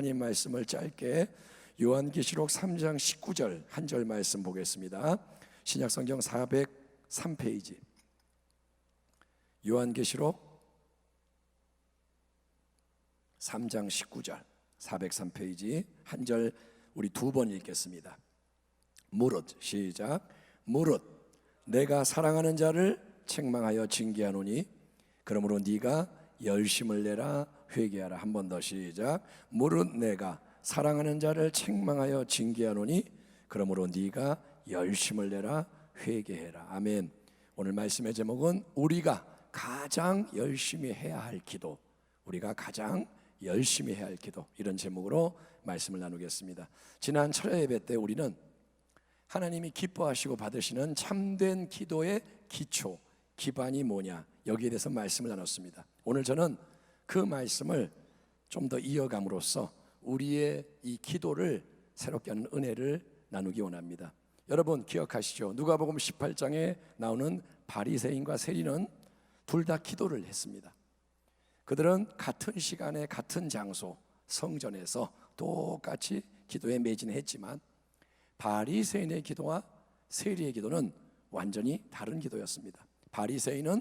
하나님 말씀을 짧게 요한계시록 3장 19절 한 절 말씀 보겠습니다. 신약성경 403페이지 요한계시록 3장 19절 403페이지 한 절 우리 두 번 읽겠습니다. 무릇 시작. 무릇 내가 사랑하는 자를 책망하여 징계하노니 그러므로 네가 열심을 내라 회개하라. 한 번 더 시작. 무릇 내가 사랑하는 자를 책망하여 징계하노니 그러므로 네가 열심을 내라 회개해라. 아멘. 오늘 말씀의 제목은 우리가 가장 열심히 해야 할 기도, 우리가 가장 열심히 해야 할 기도, 이런 제목으로 말씀을 나누겠습니다. 지난 철야 예배 때 우리는 하나님이 기뻐하시고 받으시는 참된 기도의 기초, 기반이 뭐냐, 여기에 대해서 말씀을 나눴습니다. 오늘 저는 그 말씀을 좀 더 이어감으로써 우리의 이 기도를 새롭게 하는 은혜를 나누기 원합니다. 여러분 기억하시죠? 누가복음 18장에 나오는 바리새인과 세리는 둘 다 기도를 했습니다. 그들은 같은 시간에 같은 장소 성전에서 똑같이 기도에 매진했지만 바리새인의 기도와 세리의 기도는 완전히 다른 기도였습니다. 바리새인은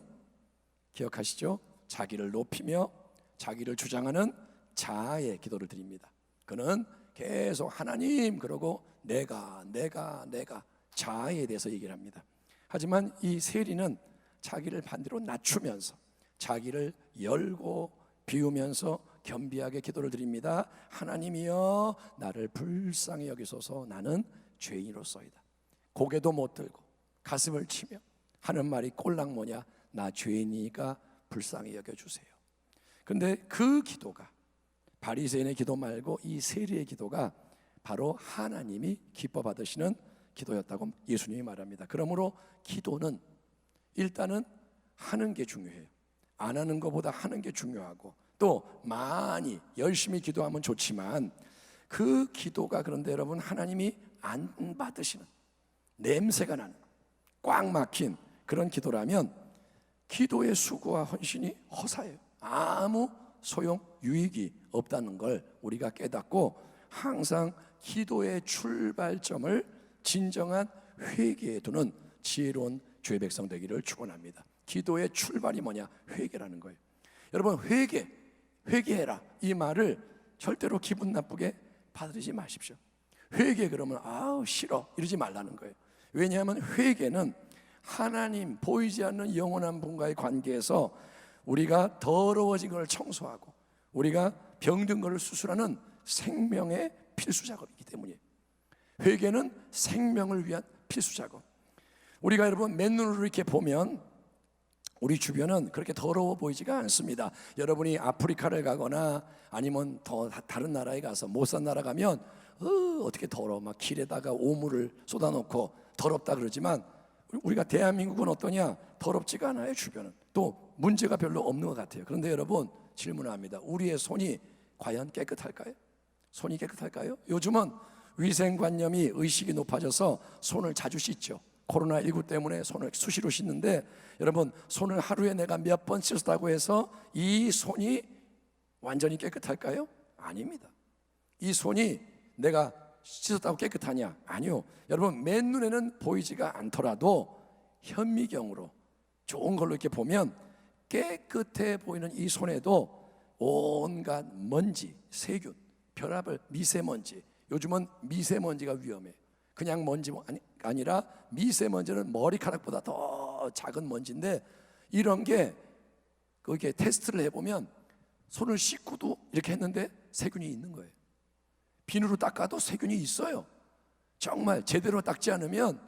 기억하시죠? 자기를 높이며 자기를 주장하는 자아의 기도를 드립니다. 그는 계속 하나님 그러고 내가 자아에 대해서 얘기를 합니다. 하지만 이 세리는 자기를 반대로 낮추면서 자기를 열고 비우면서 겸비하게 기도를 드립니다. 하나님이여 나를 불쌍히 여기소서 나는 죄인으로서이다. 고개도 못 들고 가슴을 치며 하는 말이 꼴랑 뭐냐, 나 죄인이니까 불쌍히 여겨주세요. 근데 그 기도가, 바리새인의 기도 말고 이 세리의 기도가 바로 하나님이 기뻐 받으시는 기도였다고 예수님이 말합니다. 그러므로 기도는 일단은 하는 게 중요해요. 안 하는 것보다 하는 게 중요하고, 또 많이 열심히 기도하면 좋지만 그 기도가 그런데 여러분 하나님이 안 받으시는, 냄새가 나는 꽉 막힌 그런 기도라면 기도의 수고와 헌신이 허사예요. 아무 소용 유익이 없다는 걸 우리가 깨닫고 항상 기도의 출발점을 진정한 회개에 두는 지혜로운 주의 백성 되기를 축원합니다. 기도의 출발이 뭐냐? 회개라는 거예요. 여러분 회개해라 이 말을 절대로 기분 나쁘게 받아들이지 마십시오. 회개 그러면 아우 싫어 이러지 말라는 거예요. 왜냐하면 회개는 하나님 보이지 않는 영원한 분과의 관계에서 우리가 더러워진 것을 청소하고 우리가 병든 것을 수술하는 생명의 필수 작업이기 때문이에요. 회개는 생명을 위한 필수 작업. 우리가 여러분 맨눈으로 이렇게 보면 우리 주변은 그렇게 더러워 보이지가 않습니다. 여러분이 아프리카를 가거나 아니면 더 다른 나라에 가서 못 산 나라 가면 어떻게 더러워, 막 길에다가 오물을 쏟아놓고 더럽다 그러지만 우리가 대한민국은 어떠냐? 더럽지가 않아요. 주변은 또 문제가 별로 없는 것 같아요. 그런데 여러분 질문을 합니다. 우리의 손이 과연 깨끗할까요? 손이 깨끗할까요? 요즘은 위생관념이 의식이 높아져서 손을 자주 씻죠. 코로나19 때문에 손을 수시로 씻는데 여러분 손을 하루에 내가 몇 번 씻었다고 해서 이 손이 완전히 깨끗할까요? 아닙니다. 이 손이 내가 씻었다고 깨끗하냐? 아니요. 여러분 맨눈에는 보이지가 않더라도 현미경으로 좋은 걸로 이렇게 보면 깨끗해 보이는 이 손에도 온갖 먼지, 세균, 결합을 미세먼지, 요즘은 미세먼지가 위험해요. 그냥 먼지 아니라 미세먼지는 머리카락보다 더 작은 먼지인데 이런 게 그렇게 테스트를 해보면 손을 씻고도 이렇게 했는데 세균이 있는 거예요. 비누로 닦아도 세균이 있어요. 정말 제대로 닦지 않으면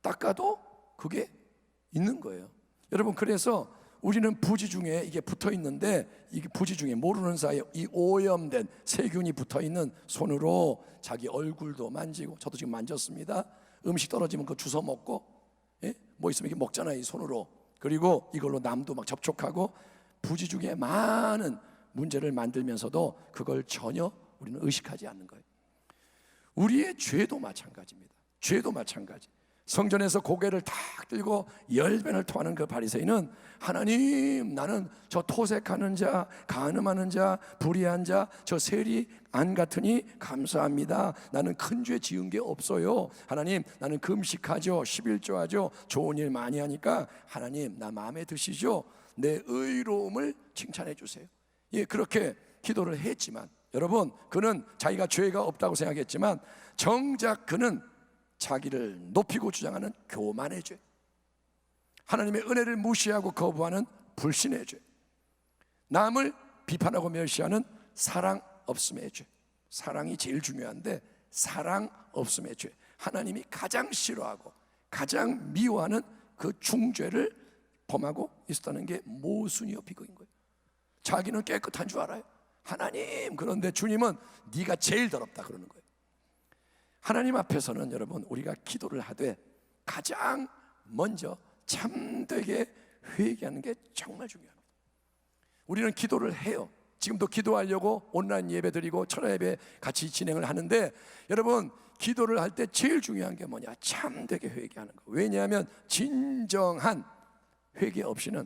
닦아도 그게 있는 거예요. 여러분 그래서 우리는 부지 중에 이게 붙어 있는데 이게 부지 중에 모르는 사이에 이 오염된 세균이 붙어 있는 손으로 자기 얼굴도 만지고, 저도 지금 만졌습니다. 음식 떨어지면 그거 주워 먹고, 예? 뭐 있으면 이렇게 먹잖아요, 이 손으로. 그리고 이걸로 남도 막 접촉하고 부지 중에 많은 문제를 만들면서도 그걸 전혀 우리는 의식하지 않는 거예요. 우리의 죄도 마찬가지입니다. 죄도 마찬가지. 성전에서 고개를 탁 들고 열변을 토하는 그 바리새인은 하나님, 나는 저 토색하는 자, 간음하는 자, 불의한 자, 저 세리 안 같으니 감사합니다. 나는 큰 죄 지은 게 없어요. 하나님, 나는 금식하죠, 11조하죠, 좋은 일 많이 하니까 하나님 나 마음에 드시죠? 내 의로움을 칭찬해 주세요. 예, 그렇게 기도를 했지만 여러분, 그는 자기가 죄가 없다고 생각했지만 정작 그는 자기를 높이고 주장하는 교만의 죄, 하나님의 은혜를 무시하고 거부하는 불신의 죄, 남을 비판하고 멸시하는 사랑 없음의 죄. 사랑이 제일 중요한데 사랑 없음의 죄, 하나님이 가장 싫어하고 가장 미워하는 그 중죄를 범하고 있었다는 게 모순이요 비극인 거예요. 자기는 깨끗한 줄 알아요. 하나님, 그런데 주님은 네가 제일 더럽다 그러는 거예요. 하나님 앞에서는 여러분, 우리가 기도를 하되 가장 먼저 참되게 회개하는 게 정말 중요합니다. 우리는 기도를 해요. 지금도 기도하려고 온라인 예배 드리고 철야 예배 같이 진행을 하는데 여러분, 기도를 할 때 제일 중요한 게 뭐냐? 참되게 회개하는 거. 왜냐하면 진정한 회개 없이는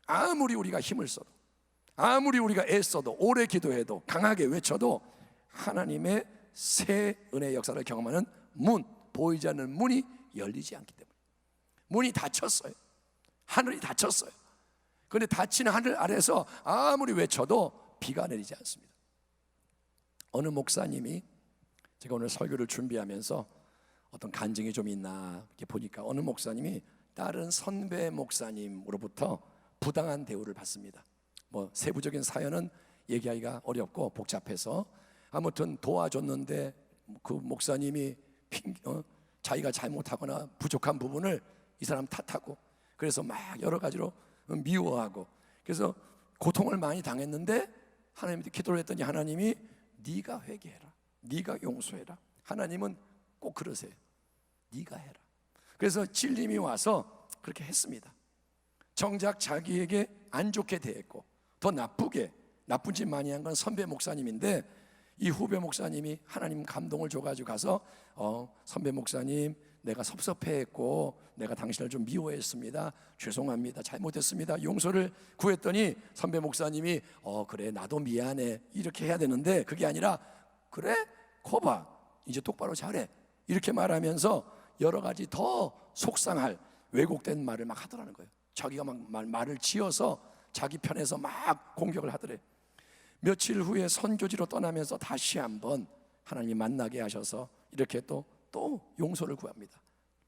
아무리 우리가 힘을 써도, 아무리 우리가 애써도, 오래 기도해도, 강하게 외쳐도 하나님의 새 은혜의 역사를 경험하는 문, 보이지 않는 문이 열리지 않기 때문에. 문이 닫혔어요. 하늘이 닫혔어요. 그런데 닫힌 하늘 아래서 아무리 외쳐도 비가 내리지 않습니다. 어느 목사님이, 제가 오늘 설교를 준비하면서 어떤 간증이 좀 있나 이렇게 보니까 어느 목사님이 다른 선배 목사님으로부터 부당한 대우를 받습니다. 뭐 세부적인 사연은 얘기하기가 어렵고 복잡해서 아무튼 도와줬는데 그 목사님이 자기가 잘못하거나 부족한 부분을 이 사람 탓하고, 그래서 막 여러 가지로 미워하고, 그래서 고통을 많이 당했는데 하나님한테 기도를 했더니 하나님이 네가 회개해라, 네가 용서해라. 하나님은 꼭 그러세요. 네가 해라. 그래서 진림이 와서 그렇게 했습니다. 정작 자기에게 안 좋게 대했고 더 나쁘게, 나쁜 짓 많이 한 건 선배 목사님인데 이 후배 목사님이 하나님 감동을 줘가지고 가서 선배 목사님, 내가 섭섭해했고 내가 당신을 좀 미워했습니다. 죄송합니다. 잘못했습니다. 용서를 구했더니 선배 목사님이 그래, 나도 미안해, 이렇게 해야 되는데 그게 아니라 그래? 거봐, 이제 똑바로 잘해, 이렇게 말하면서 여러 가지 더 속상할 왜곡된 말을 막 하더라는 거예요. 자기가 막 말을 지어서 자기 편에서 막 공격을 하더래. 며칠 후에 선교지로 떠나면서 다시 한번 하나님이 만나게 하셔서 이렇게 또 용서를 구합니다.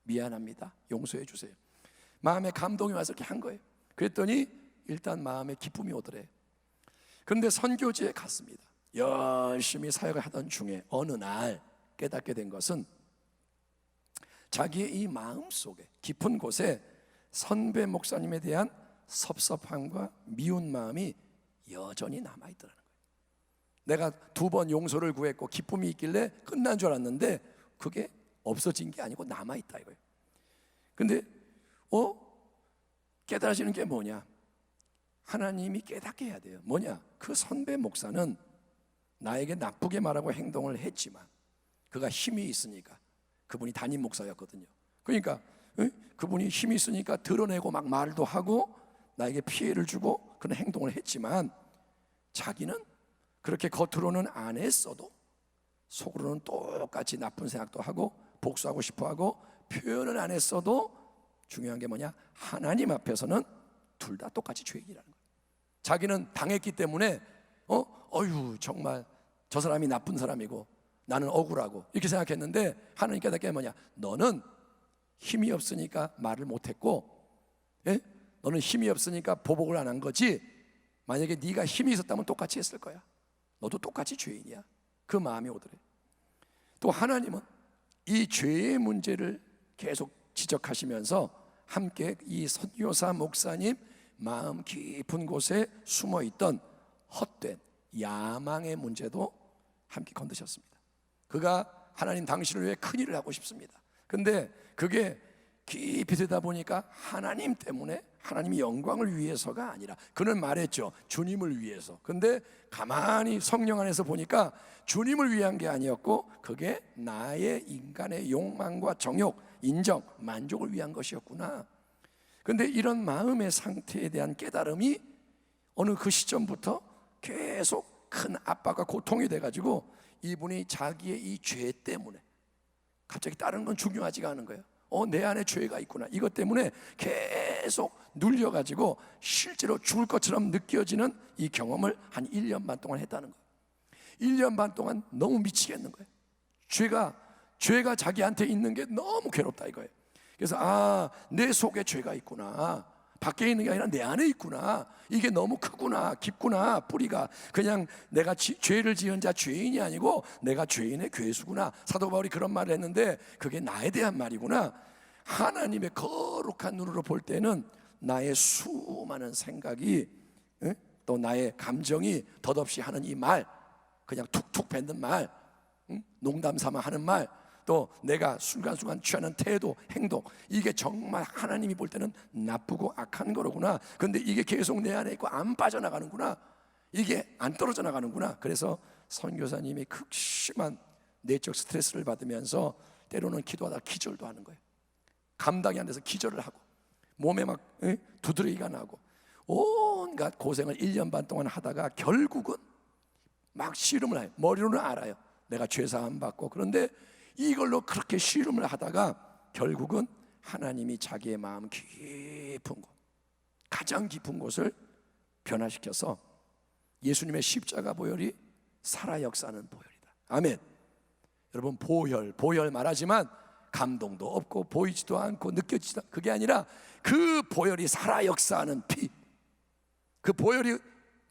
미안합니다, 용서해 주세요. 마음에 감동이 와서 이렇게 한 거예요. 그랬더니 일단 마음에 기쁨이 오더래. 그런데 선교지에 갔습니다. 열심히 사역을 하던 중에 어느 날 깨닫게 된 것은 자기의 이 마음 속에 깊은 곳에 선배 목사님에 대한 섭섭함과 미운 마음이 여전히 남아있더라는 거예요. 내가 2번 용서를 구했고 기쁨이 있길래 끝난 줄 알았는데 그게 없어진 게 아니고 남아있다 이거예요. 근데 깨달아지는 게 뭐냐? 하나님이 깨닫게 해야 돼요. 뭐냐? 그 선배 목사는 나에게 나쁘게 말하고 행동을 했지만 그가 힘이 있으니까, 그분이 담임 목사였거든요. 그러니까 그분이 힘이 있으니까 드러내고 막 말도 하고 나에게 피해를 주고 그런 행동을 했지만 자기는 그렇게 겉으로는 안 했어도 속으로는 똑같이 나쁜 생각도 하고 복수하고 싶어하고 표현을 안 했어도 중요한 게 뭐냐? 하나님 앞에서는 둘 다 똑같이 죄인이라는 거예요. 자기는 당했기 때문에 어휴 정말 저 사람이 나쁜 사람이고 나는 억울하고 이렇게 생각했는데 하나님 깨닫게 뭐냐? 너는 힘이 없으니까 말을 못했고, 너는 힘이 없으니까 보복을 안 한 거지, 만약에 네가 힘이 있었다면 똑같이 했을 거야. 너도 똑같이 죄인이야. 그 마음이 오더래. 또 하나님은 이 죄의 문제를 계속 지적하시면서 함께 이 선교사 목사님 마음 깊은 곳에 숨어있던 헛된 야망의 문제도 함께 건드셨습니다. 그가 하나님 당신을 위해 큰일을 하고 싶습니다. 근데 그게 깊이 되다 보니까 하나님 때문에 하나님이 영광을 위해서가 아니라, 그는 말했죠, 주님을 위해서. 근데 가만히 성령 안에서 보니까 주님을 위한 게 아니었고 그게 나의 인간의 욕망과 정욕, 인정, 만족을 위한 것이었구나. 근데 이런 마음의 상태에 대한 깨달음이 어느 그 시점부터 계속 큰 압박과 고통이 돼가지고 이분이 자기의 이 죄 때문에 갑자기 다른 건 중요하지가 않은 거예요. 내 안에 죄가 있구나. 이것 때문에 계속 눌려가지고 실제로 죽을 것처럼 느껴지는 이 경험을 한 1년 반 동안 했다는 거예요. 1년 반 동안 너무 미치겠는 거예요. 죄가 자기한테 있는 게 너무 괴롭다 이거예요. 그래서 내 속에 죄가 있구나. 밖에 있는 게 아니라 내 안에 있구나. 이게 너무 크구나, 깊구나. 뿌리가 그냥 내가 죄를 지은 자 죄인이 아니고 내가 죄인의 괴수구나. 사도 바울이 그런 말을 했는데 그게 나에 대한 말이구나. 하나님의 거룩한 눈으로 볼 때는 나의 수많은 생각이, 또 나의 감정이 덧없이 하는 이 말, 그냥 툭툭 뱉는 말, 농담 삼아 하는 말, 또 내가 순간순간 취하는 태도, 행동, 이게 정말 하나님이 볼 때는 나쁘고 악한 거로구나. 근데 이게 계속 내 안에 있고 안 빠져나가는구나. 이게 안 떨어져 나가는구나. 그래서 선교사님이 극심한 내적 스트레스를 받으면서 때로는 기도하다 기절도 하는 거예요. 감당이 안 돼서 기절을 하고 몸에 막 두드러기가 나고 온갖 고생을 1년 반 동안 하다가 결국은 막 씨름을 해요. 머리로는 알아요, 내가 죄사함 받고. 그런데 이걸로 그렇게 씨름을 하다가 결국은 하나님이 자기의 마음 깊은 곳, 가장 깊은 곳을 변화시켜서 예수님의 십자가 보혈이 살아 역사하는 보혈이다. 아멘. 여러분, 보혈 말하지만 감동도 없고 보이지도 않고 느껴지지도 않고, 그게 아니라 그 보혈이 살아 역사하는 피, 그 보혈이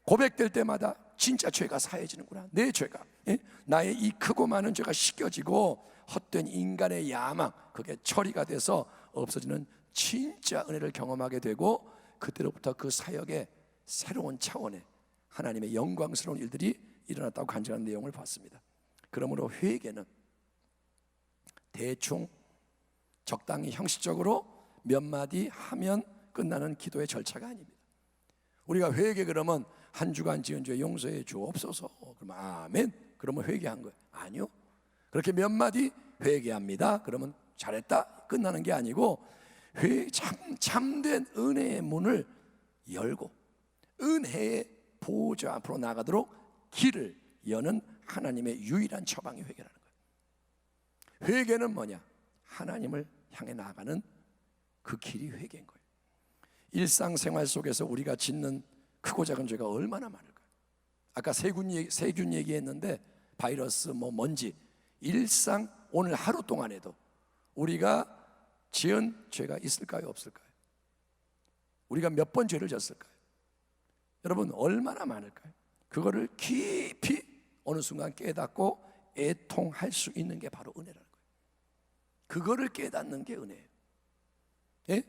고백될 때마다 진짜 죄가 사해지는구나. 내 죄가, 나의 이 크고 많은 죄가 씻겨지고 헛된 인간의 야망, 그게 처리가 돼서 없어지는 진짜 은혜를 경험하게 되고, 그때로부터 그 사역의 새로운 차원의 하나님의 영광스러운 일들이 일어났다고 간증하는 내용을 봤습니다. 그러므로 회개는 대충 적당히 형식적으로 몇 마디 하면 끝나는 기도의 절차가 아닙니다. 우리가 회개 그러면 한 주간 지은 죄 용서해 주옵소서, 그러면 아멘, 그러면 회개한 거예요. 아니요, 그렇게 몇 마디 회개합니다, 그러면 잘했다, 끝나는 게 아니고 참된 은혜의 문을 열고 은혜의 보좌 앞으로 나가도록 길을 여는 하나님의 유일한 처방이 회개라는 거예요. 회개는 뭐냐? 하나님을 향해 나아가는 그 길이 회개인 거예요. 일상생활 속에서 우리가 짓는 크고 작은 죄가 얼마나 많을까요? 아까 세균 얘기했는데 바이러스, 먼지, 일상 오늘 하루 동안에도 우리가 지은 죄가 있을까요, 없을까요? 우리가 몇 번 죄를 졌을까요? 여러분, 얼마나 많을까요? 그거를 깊이 어느 순간 깨닫고 애통할 수 있는 게 바로 은혜라는 거예요. 그거를 깨닫는 게 은혜예요. 예?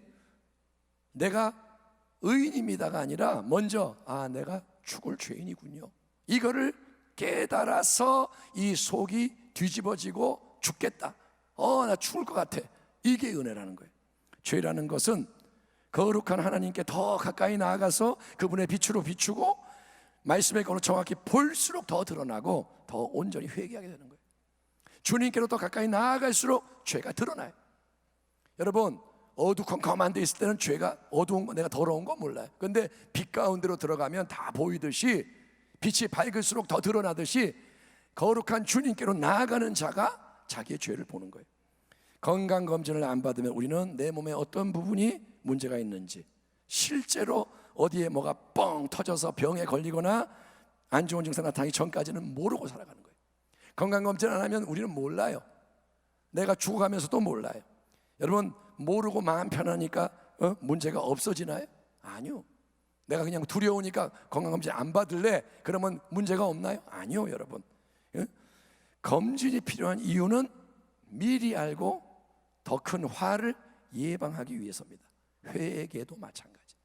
내가 의인입니다가 아니라 먼저 내가 죽을 죄인이군요, 이거를 깨달아서 이 속이 뒤집어지고 죽겠다, 나 죽을 것 같아, 이게 은혜라는 거예요. 죄라는 것은 거룩한 하나님께 더 가까이 나아가서 그분의 빛으로 비추고 말씀의 거로 정확히 볼수록 더 드러나고 더 온전히 회개하게 되는 거예요. 주님께로 더 가까이 나아갈수록 죄가 드러나요. 여러분, 어두컴컴한 데 있을 때는 죄가 어두운 거, 내가 더러운 거 몰라요. 그런데 빛 가운데로 들어가면 다 보이듯이, 빛이 밝을수록 더 드러나듯이 거룩한 주님께로 나아가는 자가 자기의 죄를 보는 거예요. 건강검진을 안 받으면 우리는 내 몸에 어떤 부분이 문제가 있는지, 실제로 어디에 뭐가 뻥 터져서 병에 걸리거나 안 좋은 증상 나타나기 전까지는 모르고 살아가는 거예요. 건강검진 안 하면 우리는 몰라요. 내가 죽어가면서도 몰라요. 여러분, 모르고 마음 편하니까 문제가 없어지나요? 아니요. 내가 그냥 두려우니까 건강검진 안 받을래, 그러면 문제가 없나요? 아니요, 여러분. 검진이 필요한 이유는 미리 알고 더 큰 화를 예방하기 위해서입니다. 회개도 마찬가지.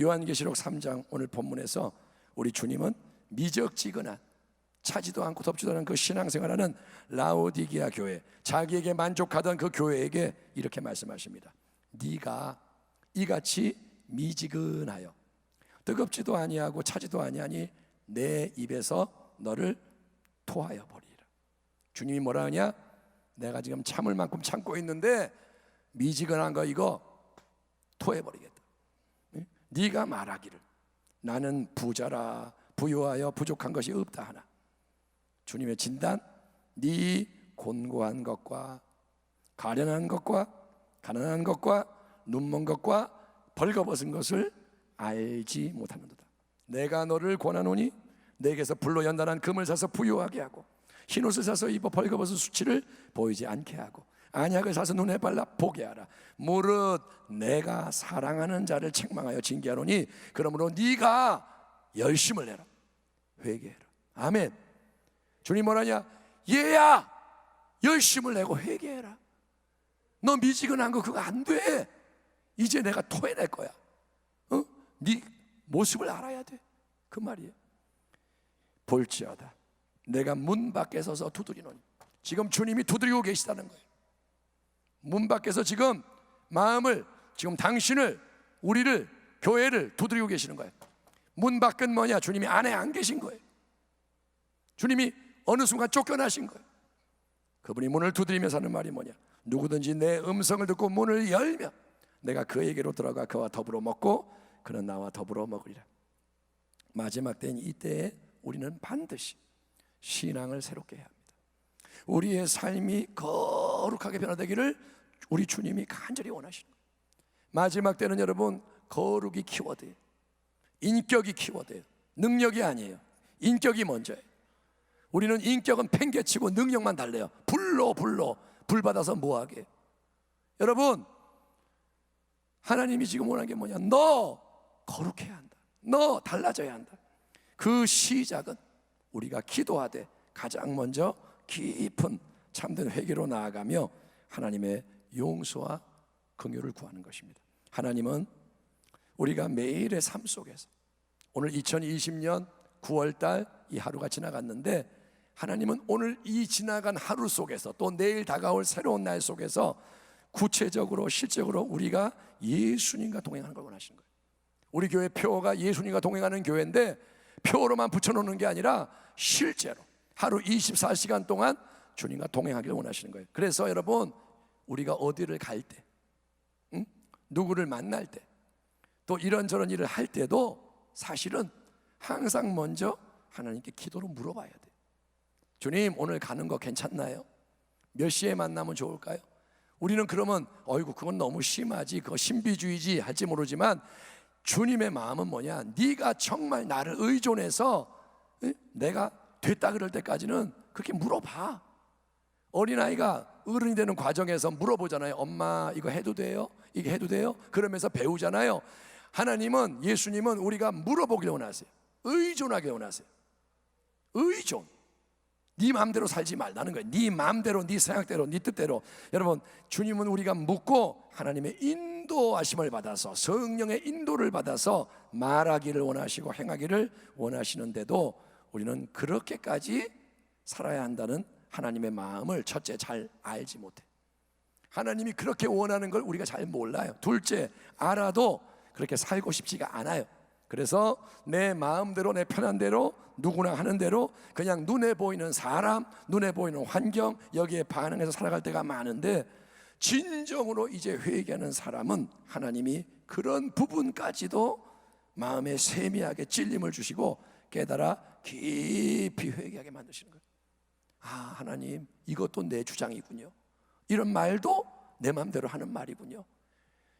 요한계시록 3장 오늘 본문에서 우리 주님은 미적지근한, 차지도 않고 덥지도 않은 그 신앙생활하는 라오디게아 교회, 자기에게 만족하던 그 교회에게 이렇게 말씀하십니다. 네가 이같이 미지근하여 뜨겁지도 아니하고 차지도 아니하니 내 입에서 너를 토하여 버리라. 주님이 뭐라 하냐? 내가 지금 참을 만큼 참고 있는데 미지근한 거 이거 토해버리겠다. 네가 말하기를 나는 부자라 부유하여 부족한 것이 없다 하나. 주님의 진단, 네 곤고한 것과 가련한 것과 가난한 것과 눈먼 것과 벌거벗은 것을 알지 못하는도다. 내가 너를 권하노니 내게서 불로 연단한 금을 사서 부유하게 하고 흰옷을 사서 입어 벌거벗은 수치를 보이지 않게 하고 안약을 사서 눈에 발라 보게 하라. 무릇 내가 사랑하는 자를 책망하여 징계하노니 그러므로 네가 열심을 내라. 회개해라. 아멘. 주님 뭐라냐? 얘야 열심을 내고 회개해라. 너 미지근한 거 그거 안 돼. 이제 내가 토해낼 거야. 네 모습을 알아야 돼. 그 말이에요. 볼지어다 내가 문 밖에 서서 두드리노니. 지금 주님이 두드리고 계시다는 거예요. 문 밖에서 지금 마음을, 지금 당신을, 우리를, 교회를 두드리고 계시는 거예요. 문 밖은 뭐냐? 주님이 안에 안 계신 거예요. 주님이 어느 순간 쫓겨나신 거예요. 그분이 문을 두드리면서 하는 말이 뭐냐? 누구든지 내 음성을 듣고 문을 열면 내가 그에게로 들어가 그와 더불어 먹고 그는 나와 더불어 먹으리라. 마지막 때인 이때에 우리는 반드시 신앙을 새롭게 해야 합니다. 우리의 삶이 거룩하게 변화되기를 우리 주님이 간절히 원하시는 거예요. 마지막 때는 여러분 거룩이 키워드예요. 인격이 키워드예요. 능력이 아니에요. 인격이 먼저예요. 우리는 인격은 팽개치고 능력만 달래요. 불 받아서 뭐하게. 여러분 하나님이 지금 원하는 게 뭐냐? 너 거룩해야 한다. 너 달라져야 한다. 그 시작은 우리가 기도하되 가장 먼저 깊은 참된 회개로 나아가며 하나님의 용서와 긍휼을 구하는 것입니다. 하나님은 우리가 매일의 삶 속에서 오늘 2020년 9월달 이 하루가 지나갔는데 하나님은 오늘 이 지나간 하루 속에서 또 내일 다가올 새로운 날 속에서 구체적으로 실적으로 우리가 예수님과 동행하는 걸 원하시는 거예요. 우리 교회 표어가 예수님과 동행하는 교회인데 표어로만 붙여놓는 게 아니라 실제로 하루 24시간 동안 주님과 동행하기를 원하시는 거예요. 그래서 여러분 우리가 어디를 갈 때, 누구를 만날 때, 또 이런저런 일을 할 때도 사실은 항상 먼저 하나님께 기도로 물어봐야 돼요. 주님 오늘 가는 거 괜찮나요? 몇 시에 만나면 좋을까요? 우리는 그러면 어이구 그건 너무 심하지, 그거 신비주의지 할지 모르지만 주님의 마음은 뭐냐? 네가 정말 나를 의존해서 내가 됐다 그럴 때까지는 그렇게 물어봐. 어린아이가 어른이 되는 과정에서 물어보잖아요. 엄마 이거 해도 돼요? 이게 해도 돼요? 그러면서 배우잖아요. 하나님은, 예수님은 우리가 물어보기를 원하세요. 의존하게 원하세요. 의존. 네 마음대로 살지 말라는 거예요. 네 마음대로, 네 생각대로, 네 뜻대로. 여러분 주님은 우리가 묻고 하나님의 인도하심을 받아서, 성령의 인도를 받아서 말하기를 원하시고 행하기를 원하시는데도 우리는 그렇게까지 살아야 한다는 하나님의 마음을 첫째 잘 알지 못해. 하나님이 그렇게 원하는 걸 우리가 잘 몰라요. 둘째, 알아도 그렇게 살고 싶지가 않아요. 그래서 내 마음대로, 내 편한 대로, 누구나 하는 대로 그냥 눈에 보이는 사람, 눈에 보이는 환경, 여기에 반응해서 살아갈 때가 많은데, 진정으로 이제 회개하는 사람은 하나님이 그런 부분까지도 마음에 세미하게 찔림을 주시고 깨달아 깊이 회개하게 만드시는 거예요. 아, 하나님 이것도 내 주장이군요. 이런 말도 내 마음대로 하는 말이군요.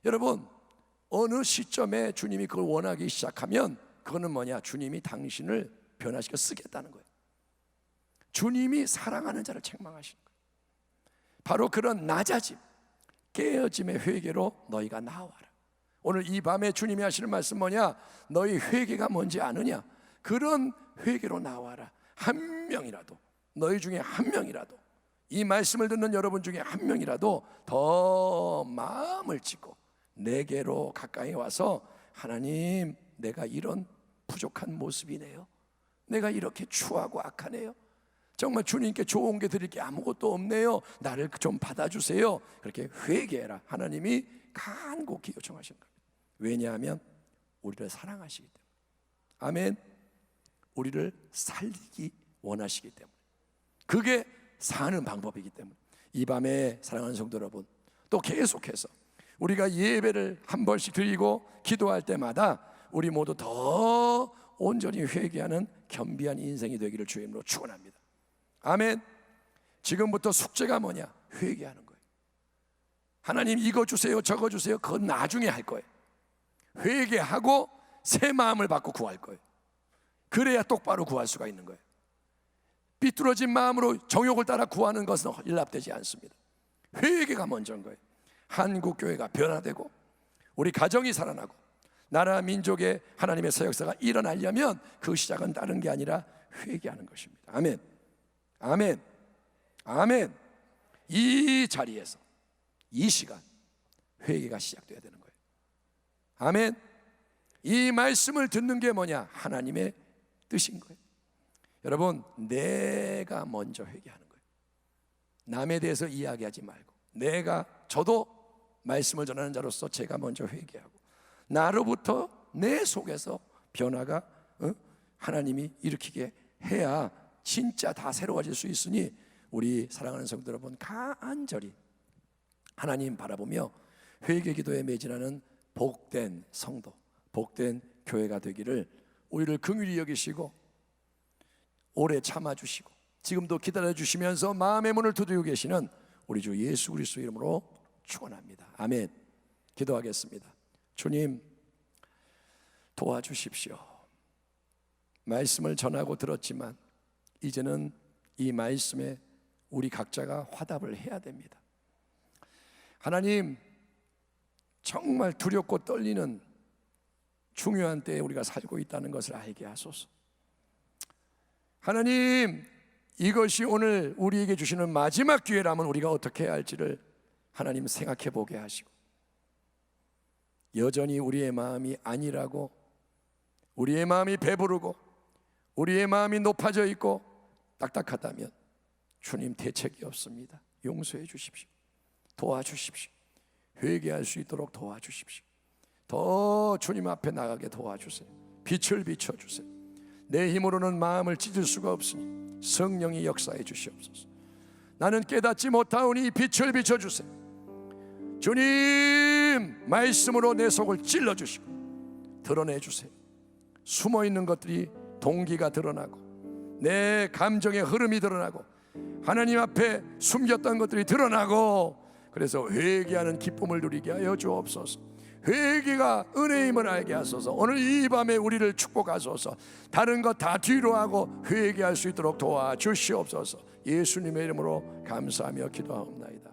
여러분 어느 시점에 주님이 그걸 원하기 시작하면 그거는 뭐냐? 주님이 당신을 변화시켜 쓰겠다는 거예요. 주님이 사랑하는 자를 책망하시는 거예요. 바로 그런 낮아짐, 깨어짐의 회개로 너희가 나와라. 오늘 이 밤에 주님이 하시는 말씀 뭐냐? 너희 회개가 뭔지 아느냐? 그런 회개로 나와라. 한 명이라도, 너희 중에 한 명이라도, 이 말씀을 듣는 여러분 중에 한 명이라도 더 마음을 찢고 내게로 가까이 와서 하나님 내가 이런 부족한 모습이네요. 내가 이렇게 추하고 악하네요. 정말 주님께 좋은 게 드릴 게 아무것도 없네요. 나를 좀 받아주세요. 그렇게 회개해라. 하나님이 간곡히 요청하시는 겁니다. 왜냐하면 우리를 사랑하시기 때문에. 아멘. 우리를 살리기 원하시기 때문에. 그게 사는 방법이기 때문에. 이 밤에 사랑하는 성도 여러분, 또 계속해서 우리가 예배를 한 번씩 드리고 기도할 때마다 우리 모두 더 온전히 회개하는 겸비한 인생이 되기를 주의 이름으로 축원합니다. 아멘. 지금부터 숙제가 뭐냐? 회개하는 거예요. 하나님 이거 주세요 저거 주세요, 그건 나중에 할 거예요. 회개하고 새 마음을 받고 구할 거예요. 그래야 똑바로 구할 수가 있는 거예요. 삐뚤어진 마음으로 정욕을 따라 구하는 것은 일납되지 않습니다. 회개가 먼저인 거예요. 한국교회가 변화되고 우리 가정이 살아나고 나라 민족의 하나님의 새 역사가 일어나려면 그 시작은 다른 게 아니라 회개하는 것입니다. 아멘. 아멘. 아멘. 이 자리에서 이 시간 회개가 시작돼야 되는 거예요. 아멘. 이 말씀을 듣는 게 뭐냐? 하나님의 뜻인 거예요. 여러분, 내가 먼저 회개하는 거예요. 남에 대해서 이야기하지 말고 저도 말씀을 전하는 자로서 제가 먼저 회개하고 나로부터 내 속에서 변화가 하나님이 일으키게 해야 진짜 다 새로워질 수 있으니 우리 사랑하는 성도 여러분, 간절히 하나님 바라보며 회개 기도에 매진하는 복된 성도, 복된 교회가 되기를 우리를 긍휼히 여기시고 오래 참아주시고 지금도 기다려주시면서 마음의 문을 두드리고 계시는 우리 주 예수 그리스도 이름으로 축원합니다. 아멘. 기도하겠습니다. 주님, 도와주십시오. 말씀을 전하고 들었지만 이제는 이 말씀에 우리 각자가 화답을 해야 됩니다. 하나님, 정말 두렵고 떨리는 중요한 때에 우리가 살고 있다는 것을 알게 하소서. 하나님, 이것이 오늘 우리에게 주시는 마지막 기회라면 우리가 어떻게 해야 할지를 하나님 생각해 보게 하시고, 여전히 우리의 마음이 아니라고, 우리의 마음이 배부르고 우리의 마음이 높아져 있고 딱딱하다면 주님 대책이 없습니다. 용서해 주십시오. 도와주십시오. 회개할 수 있도록 도와주십시오. 더 주님 앞에 나가게 도와주세요. 빛을 비춰주세요. 내 힘으로는 마음을 찢을 수가 없으니 성령이 역사해 주시옵소서. 나는 깨닫지 못하오니 빛을 비춰주세요. 주님, 말씀으로 내 속을 찔러주시고 드러내주세요. 숨어있는 것들이 동기가 드러나고 내 감정의 흐름이 드러나고 하나님 앞에 숨겼던 것들이 드러나고, 그래서 회개하는 기쁨을 누리게 하여 주옵소서. 회개가 은혜임을 알게 하소서. 오늘 이 밤에 우리를 축복하소서. 다른 것 다 뒤로 하고 회개할 수 있도록 도와주시옵소서. 예수님의 이름으로 감사하며 기도하옵나이다.